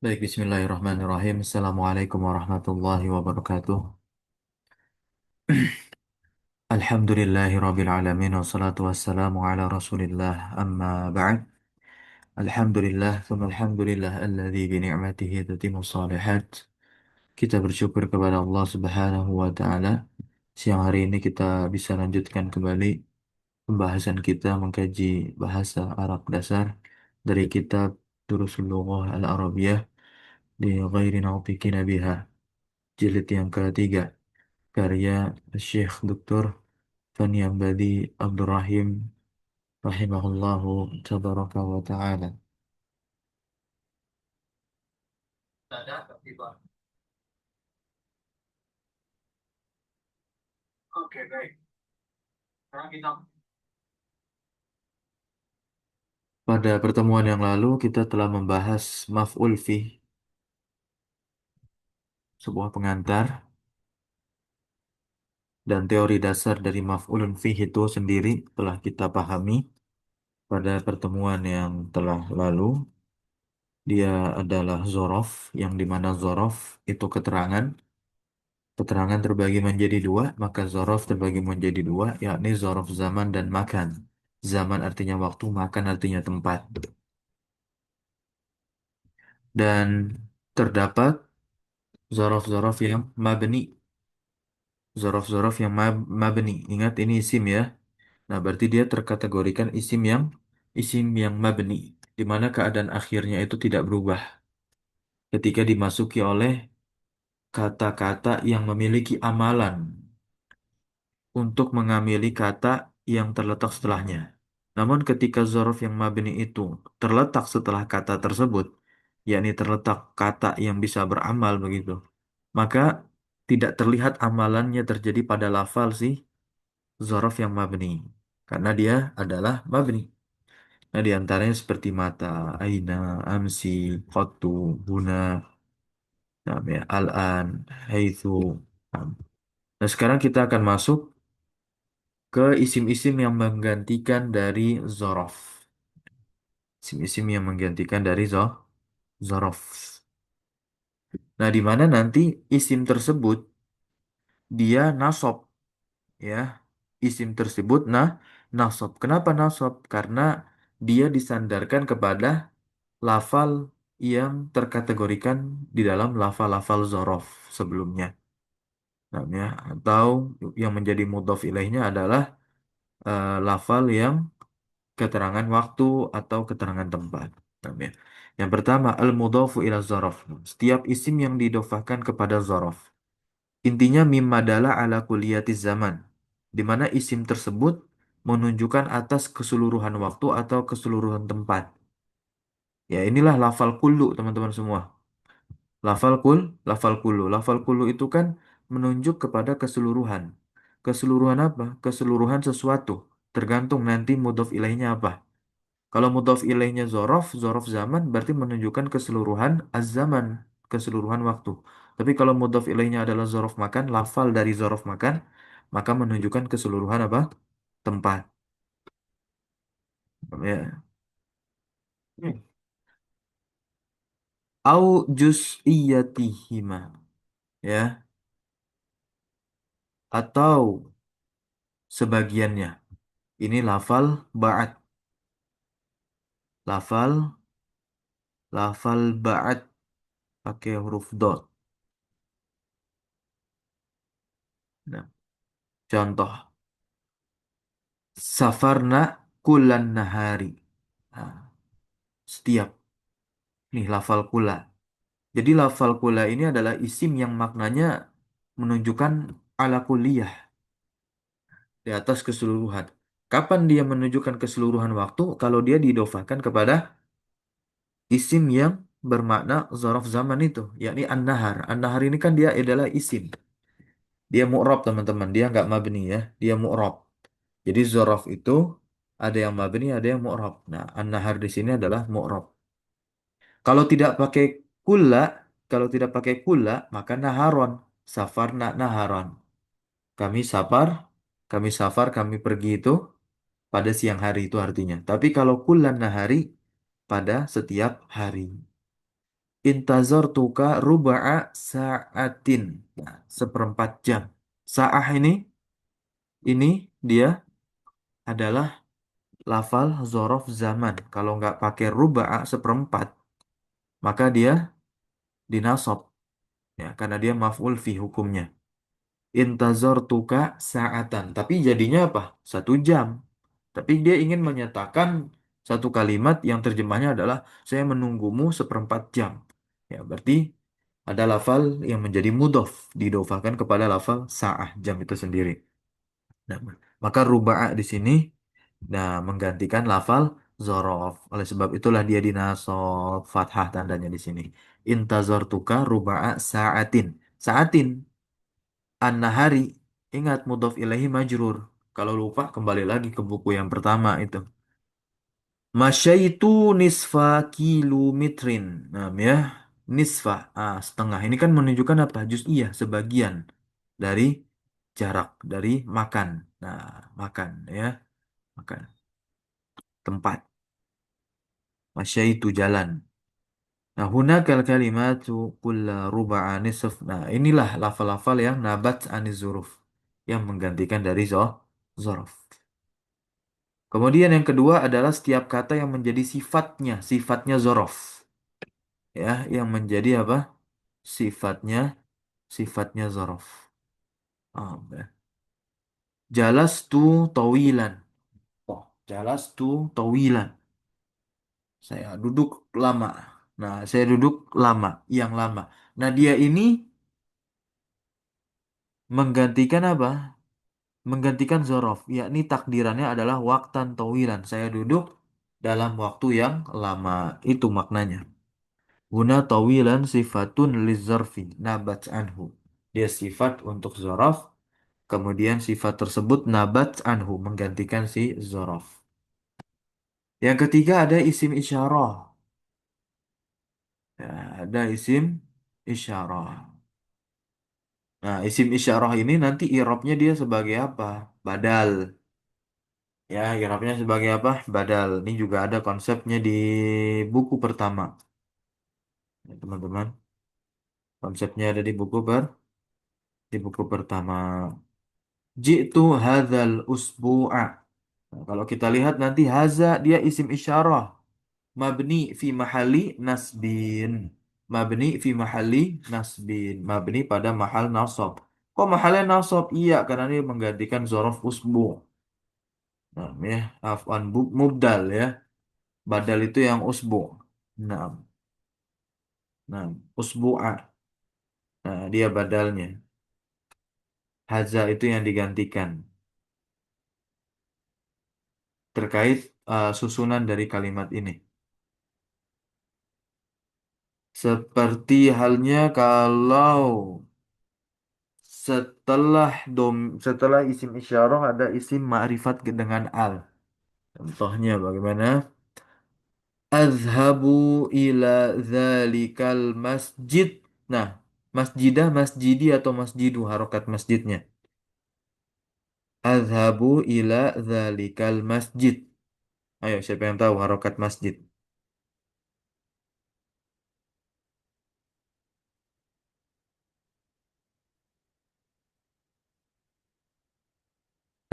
Baik, bismillahirrahmanirrahim. Assalamualaikum warahmatullahi wabarakatuh. Alhamdulillahi rabbil alamin. Wassalatu wassalamu ala rasulillah. Amma ba'd. Alhamdulillah, thumma alhamdulillah alladhi bi ni'matihi tatimmu salihat. Kita bersyukur kepada Allah subhanahu wa ta'ala. Siang hari ini kita bisa lanjutkan kembali pembahasan kita mengkaji bahasa Arab dasar dari kitab Durusul Lughah Al-Arabiyah di Ghairi Nautikina Biha, jilid yang ketiga, karya Syekh Dr. Fani Ambadi Abdul Rahim rahimahullahu tabaraka wa ta'ala. Oke, baik. Sekarang kita Pada pertemuan yang lalu kita telah membahas maf'ul fi, sebuah pengantar, dan teori dasar dari maf'ulun fi itu sendiri telah kita pahami pada pertemuan yang telah lalu. Dia adalah zorof, yang dimana zorof itu keterangan. Keterangan terbagi menjadi dua, maka zorof terbagi menjadi dua, yakni zorof zaman dan makan. Zaman artinya waktu, makan artinya tempat. Dan terdapat zorof-zorof yang mabni. Zorof-zorof yang mabni. Ingat ini isim ya. Nah, berarti dia terkategorikan isim yang mabni, di mana keadaan akhirnya itu tidak berubah ketika dimasuki oleh kata-kata yang memiliki amalan untuk mengamili kata yang terletak setelahnya. Namun ketika zorof yang mabni itu terletak setelah kata tersebut, yakni terletak kata yang bisa beramal begitu, maka tidak terlihat amalannya terjadi pada lafal si zorof yang mabni, karena dia adalah mabni. Nah, di antaranya seperti mata, aina, amsi, qattu, huna, ya, al-an, haitsu. Nah, sekarang kita akan masuk ke isim-isim yang menggantikan dari zorof. Isim-isim yang menggantikan dari zorof. Nah, di mana nanti isim tersebut dia nasob, ya. Isim tersebut nasob. Kenapa nasob? Karena dia disandarkan kepada lafal yang terkategorikan di dalam lafal-lafal zorof sebelumnya. Nah, ya, atau yang menjadi mudhof ilaihnya adalah lafal yang keterangan waktu atau keterangan tempat. Nah, ya. Yang pertama, al-mudhafu ila zorof. Setiap isim yang didofahkan kepada zorof. Intinya mimma dala ala kuliyatiz zaman. Di mana isim tersebut menunjukkan atas keseluruhan waktu atau keseluruhan tempat. Ya, inilah lafal kullu, teman-teman semua. Lafal kullu. Lafal kullu itu kan menunjuk kepada keseluruhan. Keseluruhan apa? Keseluruhan sesuatu. Tergantung nanti mudhof ilaihnya apa. Kalau mudhof ilaihnya zorof, zorof zaman berarti menunjukkan keseluruhan az-zaman, keseluruhan waktu. Tapi kalau mudhof ilaihnya adalah zorof makan, lafal dari zorof makan, maka menunjukkan keseluruhan apa? Tempat. Ya. Au juz'iyatihima, ya, atau sebagiannya. Ini lafal ba'at. Lafal lafal ba'at pakai huruf dot. Nah, contoh safarna kulan nahari. Nah, setiap nih lafal kula. Jadi lafal kula ini adalah isim yang maknanya menunjukkan ala kulliyah, di atas keseluruhan. Kapan dia menunjukkan keseluruhan waktu? Kalau dia didofakan kepada isim yang bermakna zorof zaman itu, yakni an-nahar. An-nahar ini kan dia adalah isim. Dia mu'rab, teman-teman. Dia nggak mabni ya. Dia mu'rab. Jadi zorof itu ada yang mabni, ada yang mu'rab. Nah, an-nahar di sini adalah mu'rab. Kalau tidak pakai kula, kalau tidak pakai kula, maka naharon. Safarna naharon. Kami safar, kami safar, kami pergi itu pada siang hari itu artinya. Tapi kalau kulan nahari, pada setiap hari. Intazartuka ruba'a sa'atin. Nah, seperempat jam. Sa'ah ini dia adalah lafal zorof zaman. Kalau nggak pakai ruba'a seperempat, maka dia dinasob. Ya, karena dia maf'ul fi hukumnya. Intazartuka sa'atan. Tapi jadinya apa? 1 jam. Tapi dia ingin menyatakan satu kalimat yang terjemahnya adalah saya menunggumu seperempat jam. Ya, berarti ada lafal yang menjadi mudhof, didofakan kepada lafal sa'ah, jam itu sendiri. Nah, maka ruba'a di sini nah menggantikan lafal zorof. Oleh sebab itulah dia dinasob fathah tandanya di sini. Intazartuka ruba'a sa'atin. Sa'atin an-nahari. Ingat mudhof ilahi majrur. Kalau lupa kembali lagi ke buku yang pertama itu. Masyaitu nisfa kilometrin. Nah, ya, nisfa, setengah. Ini kan menunjukkan apa? Juz'iyah, sebagian dari jarak, dari makan. Nah, makan, ya, makan. Tempat. Masyaitu jalan. Nah, hunakal kalimatu kulla ruba'a nisf. Nah, inilah lafal-lafal yang nabat anis zuruf. Yang menggantikan dari zorof. Kemudian yang kedua adalah setiap kata yang menjadi sifatnya zorof. Ya, yang menjadi apa? Sifatnya, sifatnya zorof. Ya. Jalas tu tawilan. Oh, jalas tu tawilan. Saya duduk lama. Nah, saya duduk lama, yang lama. Nah, dia ini menggantikan apa? Menggantikan zorof, yakni takdirannya adalah waktan tawilan. Saya duduk dalam waktu yang lama. Itu maknanya. Guna tawilan sifatun lizarfi nabat anhu. Dia sifat untuk zorof. Kemudian sifat tersebut nabat anhu menggantikan si zorof. Yang ketiga ada isim isyarah. Ya, ada isim isyarah. Nah, isim isyarah ini nanti i'rabnya dia sebagai apa? Badal. Ya, i'rabnya sebagai apa? Badal. Ini juga ada konsepnya di buku pertama. Ya, teman-teman. Konsepnya ada di buku pertama. Jitu hadzal usbu'a. Nah, kalau kita lihat nanti haza dia isim isyarah. Mabni fi mahali nasbin. Mabni fi mahali nasbin. Mabni pada mahal nasab. Kok mahalnya nasab? Iya, karena dia menggantikan zorof usbu. Nah, ya, afan mubdal ya. Badal itu yang usbu. Nah, nah, usbu'a. Nah, dia badalnya. Haza itu yang digantikan. Terkait susunan dari kalimat ini. Seperti halnya kalau setelah isim isyarah ada isim ma'rifat dengan al. Contohnya bagaimana? Azhabu ila zalikal masjid. Nah, masjidah, masjidi atau masjidu harokat masjidnya. Azhabu ila zalikal masjid. Ayo, siapa yang tahu harokat masjid?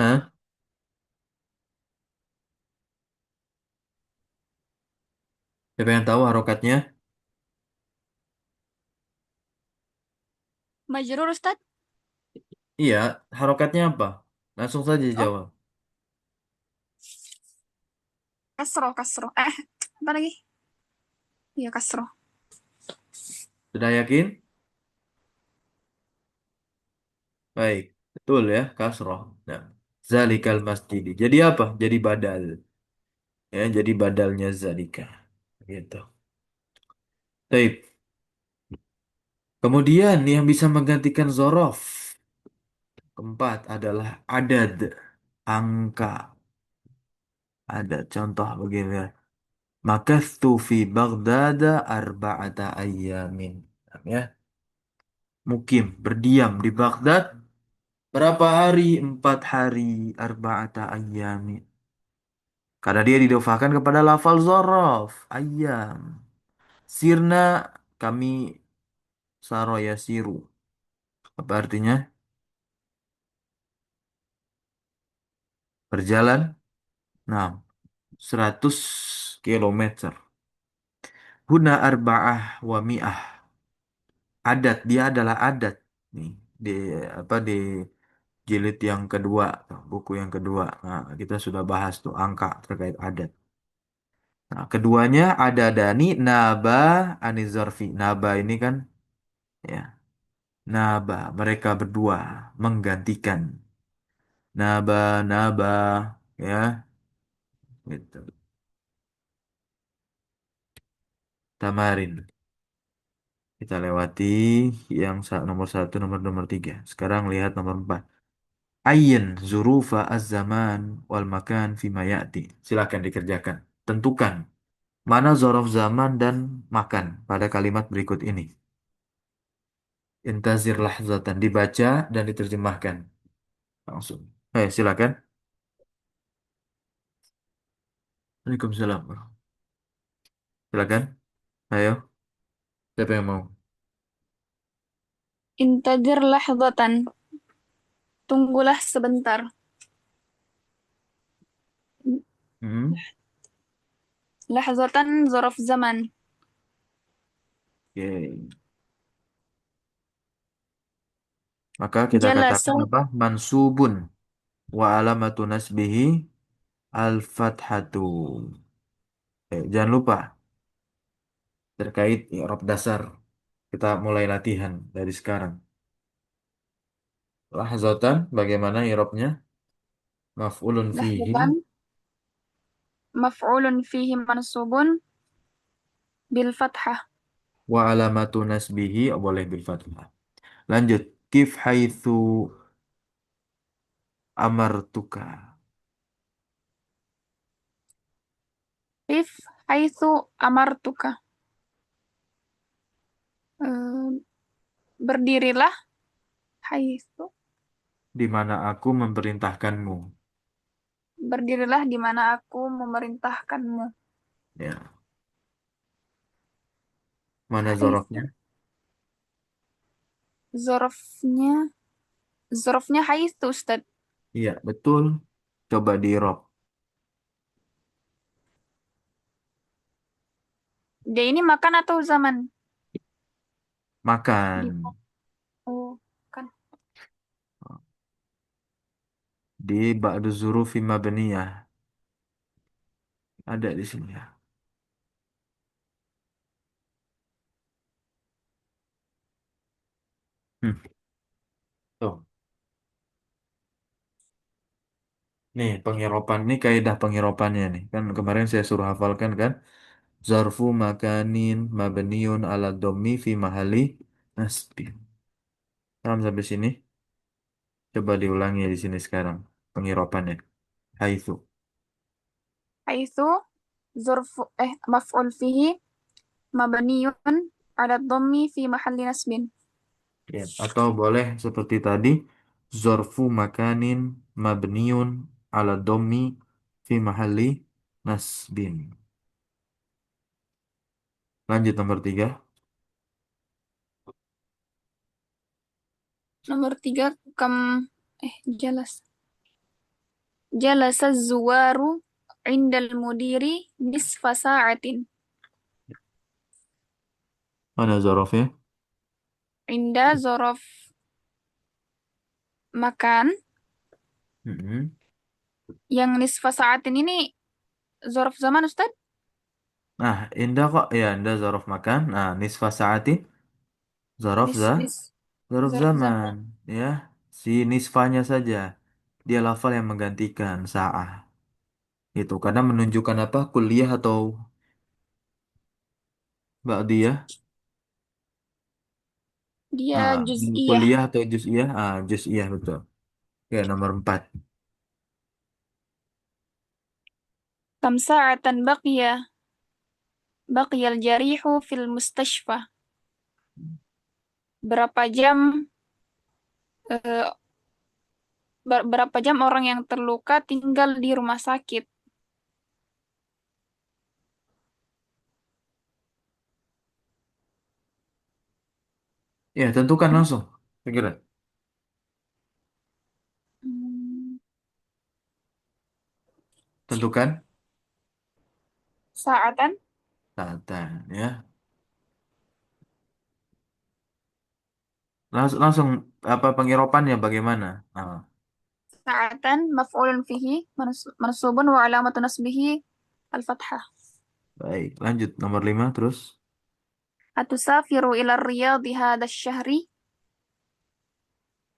Hah? Siapa yang tahu harokatnya? Majrur Ustaz? Iya, harokatnya apa? Langsung saja Oh, jawab. kasroh, kasroh. Apa lagi? Iya, kasroh. Sudah yakin? Baik, betul ya, kasroh. Nah, zalikal masjid. Jadi apa? Jadi badal. Ya, jadi badalnya zalika. Gitu. Baik. Kemudian yang bisa menggantikan zorof. Keempat adalah adad. Angka. Ada contoh begini. Makastu fi Baghdad arba'ata ayyamin. Ya, mukim, berdiam di Baghdad. Berapa hari? 4 hari. Arba'ata ayyamin. Karena dia didofakan kepada lafal zorof. Ayam. Sirna kami saroya siru. Apa artinya? Berjalan. Nah, 100 kilometer. Huna arba'ah wa mi'ah. Adat, dia adalah adat. Nih, di apa di jilid yang kedua, buku yang kedua. Nah, kita sudah bahas tuh angka terkait adat. Nah, keduanya ada Dani, Naba, Anizorfi. Naba ini kan, ya, Naba. Mereka berdua menggantikan. Naba, Naba, ya, gitu. Tamarin. Kita lewati yang nomor satu, nomor tiga. Sekarang lihat nomor empat. Ayin zurufa az-zaman wal makan fima ya'ti. Silakan dikerjakan. Tentukan mana zorof zaman dan makan pada kalimat berikut ini. Intazir lahzatan dibaca dan diterjemahkan langsung. Silakan. Waalaikumsalam. Silakan. Ayo, siapa yang mau? Intadir lahzatan. Tunggulah sebentar. Hmm? Lahzatan zorof zaman. Oke. Maka kita Jalasa katakan apa? Mansubun wa alamatu nasbihi al-fathatu. Jangan lupa terkait i'rab dasar. Kita mulai latihan dari sekarang. Lahzatan bagaimana i'rabnya? Maf'ulun fihi lahzatan. Maf'ulun fihi mansubun bil fathah. wa alamatu nasbihi boleh bil fathah. Lanjut. Kif haitsu amartuka. If haitsu amartuka. Eh, berdirilah haitsu. Di mana aku memerintahkanmu. Berdirilah di mana aku memerintahkanmu. Ya. Mana Haitsu. zorofnya? Zorofnya. Zorofnya haitsu, Ustaz. Iya, betul. Coba di rob. Dia ini makan atau zaman? Makan. Di oh, kan. Di ba'du zurufi mabniyah. Ada di sini ya. Hmm. Tuh. Nih, pengiropan. Ini kaidah pengiropannya nih. Kan kemarin saya suruh hafalkan kan. Zarfu makanin mabniun ala dhammi fi mahali nasbin. Paham sampai sini? Coba diulangi di sini sekarang. Pengiropannya. Haitsu. Haitsu zorfu maf'ul fihi mabniyun ala dhammi fi mahalli nasbin. Ya. Atau boleh seperti tadi. Zarfu makanin mabniun ala dhammi fi mahali nasbin. Lanjut nomor tiga. Nomor tiga, jelas. Jalasa zuwaru indal mudiri nisfa sa'atin. Mana zarofnya? Inda zorof makan Mm-mm. yang nisfa sa'atin ini zorof zaman, Ustaz? Nah, indah kok. Ya, indah zarof makan. Nah, nisfa saati. Zarof Nis, nis, zarof zorof zaman. zaman. Ya, si nisfanya saja. Dia lafal yang menggantikan sa'ah. Itu karena menunjukkan apa? Kuliah atau ba'diyah. Dia Ah, juz'iyah. kuliah atau juz'iyah? Juz'iyah betul. Oke, nomor 4. Kam sa'atan baqiyal jarihu fil mustashfa. Berapa jam eh, berapa jam orang yang terluka tinggal di rumah sakit? Ya, tentukan langsung. Segera. Hmm, Tentukan. Sa'atan. Tatan, ya. Langsung apa pengiropannya bagaimana? Ah, Sa'atan maf'ulun fihi mansubun wa alamatu nasbihi al-fathah. baik, lanjut nomor 5 terus. Atusafiru ila riyadhi hadha syahri.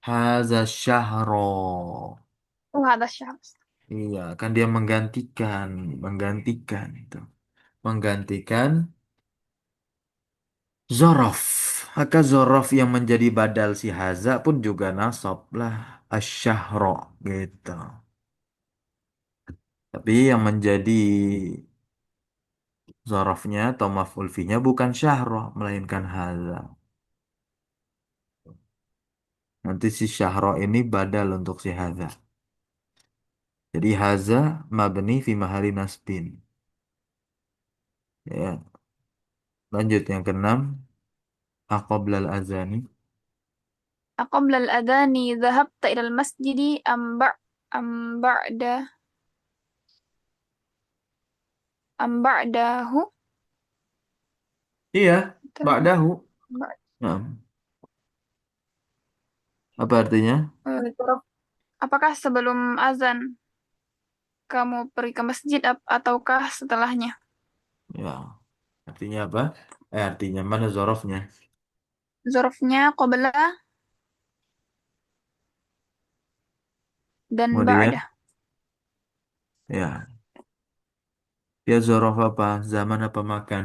Haza syahro. Oh, hadha syahr. Iya, kan dia menggantikan, menggantikan itu. Menggantikan zorof. Maka zorof yang menjadi badal si haza pun juga nasab lah. Asyahro gitu. Tapi yang menjadi zorofnya atau maf'ul finya bukan syahro, melainkan haza. Nanti si syahro ini badal untuk si haza. Jadi haza mabni fi mahali nasbin. Ya, lanjut yang keenam. Aqoblal azani. Qabla al-adhani dhahabta ila al-masjidi am ba'da am ba'dahu. Iya, Bentar. ba'dahu. Nah, apa artinya? Apakah sebelum azan kamu pergi ke masjid ataukah setelahnya? Ya, artinya apa? Artinya mana zorofnya? Zorofnya qabla dan Kemudian, ba'da. ya, dia zorof apa? Zaman apa makan?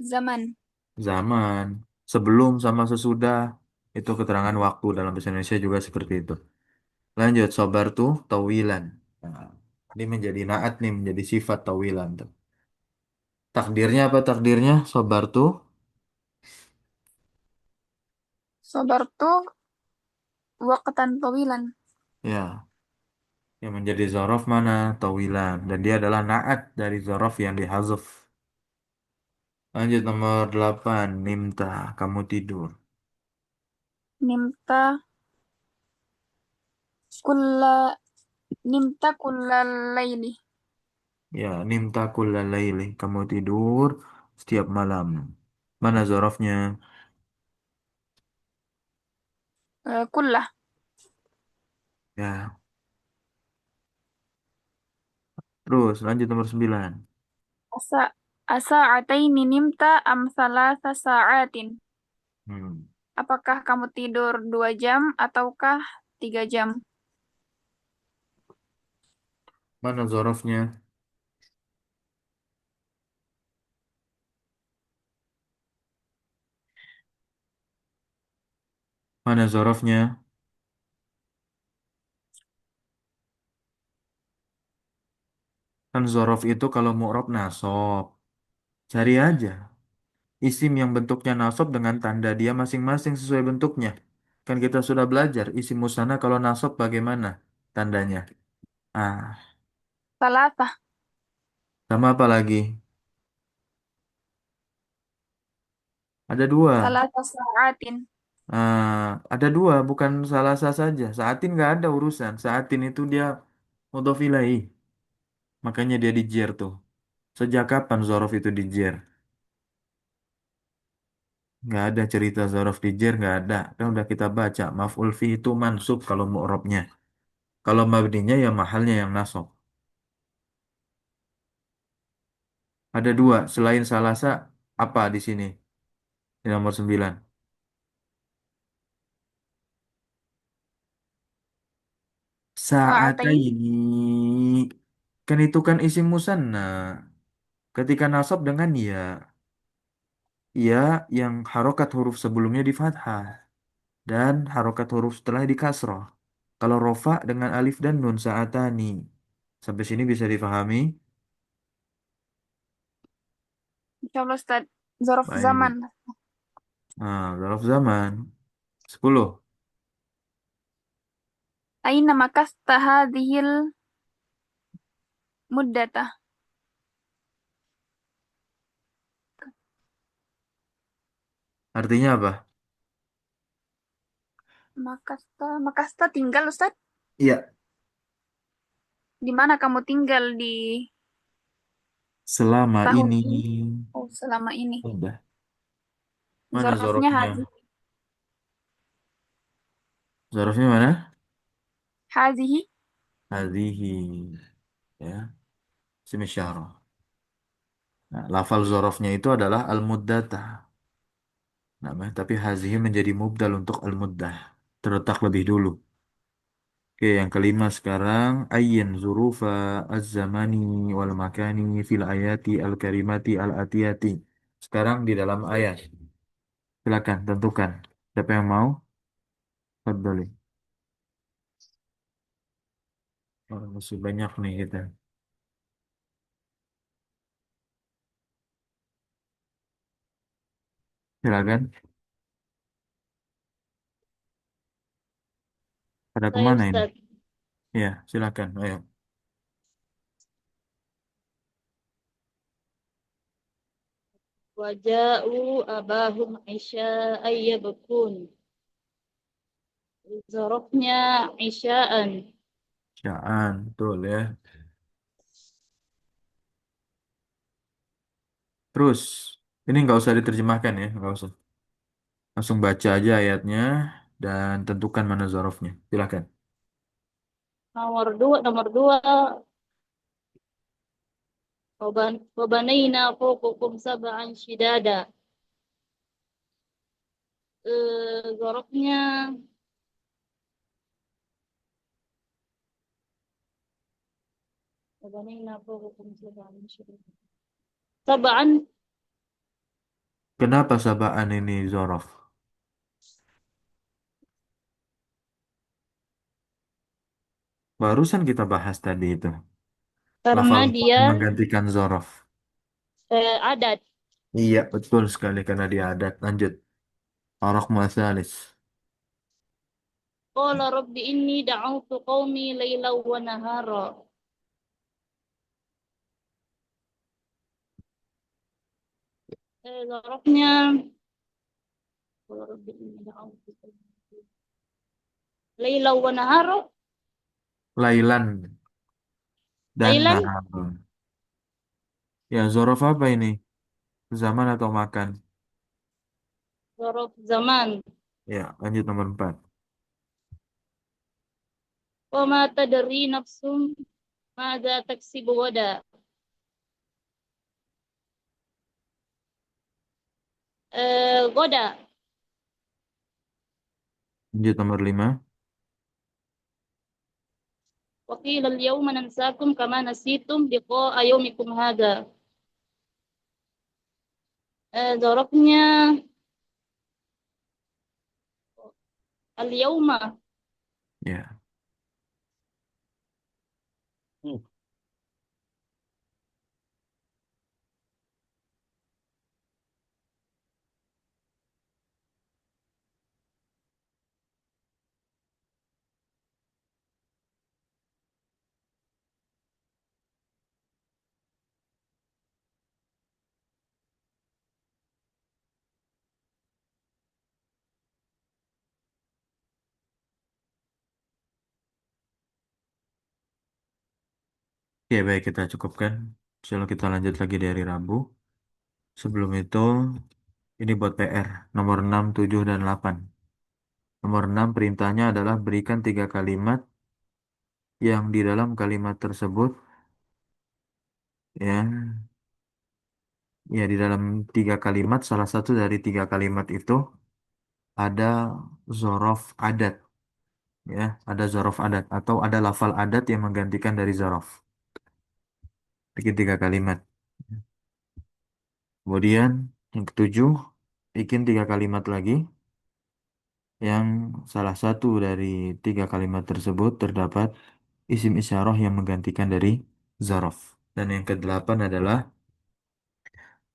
Zaman. Zaman. Sebelum sama sesudah. Itu keterangan waktu dalam bahasa Indonesia juga seperti itu. Lanjut, sobar tuh tawilan. Nah, ini menjadi naat nih, menjadi sifat tawilan tuh. Takdirnya apa takdirnya? Sobar tuh, Sabartu waqtan tawilan. ya, yang menjadi zorof mana? Tawilan. Dan dia adalah naat dari zorof yang dihazuf. Lanjut nomor 8 nimta, kamu tidur. Nimta kulla nimta kullal laili. Ya, nimta kulla laili, kamu tidur setiap malam. Mana zorofnya? Kullah. Ya, terus lanjut nomor 9. Asa asa'ataini nimta am thalatha sa'atin. Hmm. Apakah kamu tidur 2 jam ataukah 3 jam? Mana zorofnya? Mana zorofnya? Kan zorof itu kalau mu'rob nasob. Cari aja. Isim yang bentuknya nasob dengan tanda dia masing-masing sesuai bentuknya. Kan kita sudah belajar isim musanna kalau nasob bagaimana tandanya. Ah, Thalatha. sama apa lagi? Ada dua. Thalatha sa'atin. Ada dua, bukan salah satu saja. Saatin nggak ada urusan. Saatin itu dia mudhof ilaih. Makanya dia di jer tuh. Sejak kapan zorof itu di jer? Nggak ada cerita zorof di jer, nggak ada. Kan udah kita baca. Maf'ul fi itu mansub kalau mu'rabnya. Kalau mabninya ya mahalnya yang nasab. Ada dua. Selain salasa, apa di sini? Di nomor 9. Sa'atain. Sa'ataini. Kan itu kan isim musanna. Ketika nasab dengan ya. Ya yang harokat huruf sebelumnya di fathah. Dan harokat huruf setelah di kasroh. Kalau rofa dengan alif dan nun sa'atani. Sampai sini bisa difahami? Insyaallah Ustaz. Zorof Baik. zaman. Nah, zarf zaman. 10. Aina makasta hadhil muddata. Artinya apa? Makasta, Makasta tinggal Ustaz. Iya, Di mana kamu tinggal di selama tahun ini. ini? Oh, selama ini. Udah. Mana Zorofnya zorofnya? hazi. Zorofnya mana? Hazihi. Hadhihi. Ya, isim isyarah. Nah, lafal zorofnya itu adalah al-muddata. Tapi hazihi menjadi mubdal untuk al-muddah. Terletak lebih dulu. Oke, yang kelima sekarang. Ayyin zurufa az-zamani wal makani fil ayati al-karimati al-atiyati. Sekarang di dalam ayat. Silakan tentukan. Siapa yang mau? Fadli. Oh, masih banyak nih kita. Silakan. Pada Saya kemana ini? Ustaz. Ya, silakan. Ayo. Waja'u abahum isya'an yabkun. Zarafnya isya'an. Sya'an, betul ya. Terus, ini nggak usah diterjemahkan ya, nggak usah. Langsung baca aja ayatnya dan tentukan mana zorofnya. Silakan. Nomor dua, wabanayna fawqakum sab'an shidada. Zarafnya wabanayna fawqakum sab'an shidada. Sab'an Kenapa sabaan ini zorof? Barusan kita bahas tadi itu. karena Lafal-lafal dia yang menggantikan zorof. adat. Iya, betul sekali karena dia adat. Lanjut. Arok muasalis. Qala rabbi inni da'awtu qaumi layla wa nahara. Zarafnya qala rabbi inni da'awtu qaumi layla wa nahara. Lailan dan Laylan nahar. Ya, zorof apa ini? Zaman atau makan? zaraf zaman. Ya, lanjut nomor 4. Wa ma tadri nafsum madza taksibu wada. Goda. Lanjut nomor 5. Wa qila al-yawma nansakum kama nasitum liqa'a yawmikum hadza. Zarafnya al-yawma. Ya. Hmm. Oke, baik kita cukupkan. Insya kita lanjut lagi dari Rabu. Sebelum itu, ini buat PR. Nomor 6, 7, dan 8. Nomor 6 perintahnya adalah berikan 3 kalimat yang di dalam kalimat tersebut, ya, ya di dalam 3 kalimat, salah satu dari 3 kalimat itu ada zorof adat, ya, ada zorof adat atau ada lafal adat yang menggantikan dari zorof. Bikin 3 kalimat. Kemudian yang ketujuh, bikin 3 kalimat lagi yang salah satu dari 3 kalimat tersebut terdapat isim isyarah yang menggantikan dari zaraf. Dan yang kedelapan adalah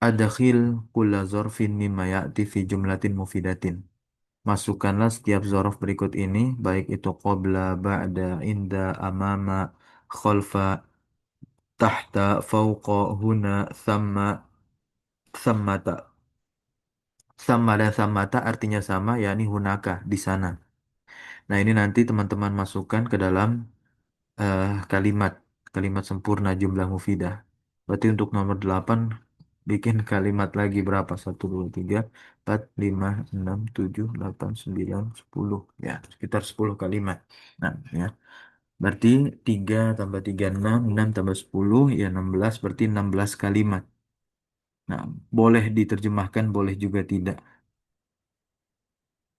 adakhil kulla zorfin mimma ya'ti fi jumlatin mufidatin. Masukkanlah setiap zorof berikut ini, baik itu qabla, ba'da, inda, amama, khalfa, tahta, fauqa, huna, thamma, thammata. Sama dan samata artinya sama, yakni hunaka, di sana. Nah, ini nanti teman-teman masukkan ke dalam kalimat, kalimat sempurna jumlah mufidah. Berarti untuk nomor 8 bikin kalimat lagi berapa? Satu, 2, 3, 4, 5, 6, 7, 8, 9, 10. Ya, sekitar 10 kalimat. Nah, ya. Berarti 3 tambah 3, 6 tambah 10, ya 16, berarti 16 kalimat. Nah, boleh diterjemahkan, boleh juga tidak.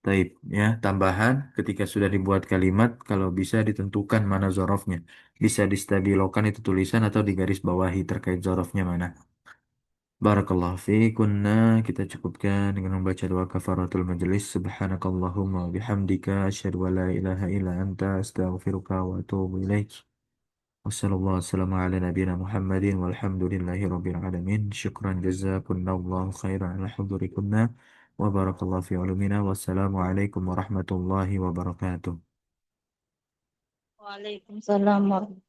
Taib, ya, tambahan ketika sudah dibuat kalimat, kalau bisa ditentukan mana zorofnya. Bisa distabilkan itu tulisan atau digaris bawahi terkait zorofnya mana. Barakallah fiikunna, kita cukupkan dengan membaca doa kafaratul majelis. Subhanakallahumma wa bihamdika asyhadu an la ilaha illa anta astaghfiruka wa atubu ilaik. Wassallallahu wassalamu ala nabiyyina Muhammadin walhamdulillahi rabbil alamin. Syukran jazakumullahu khairan ala hudurikunna wa barakallahu fi ulumina. Wassalamu alaikum warahmatullahi wabarakatuh. Waalaikumsalam warahmatullahi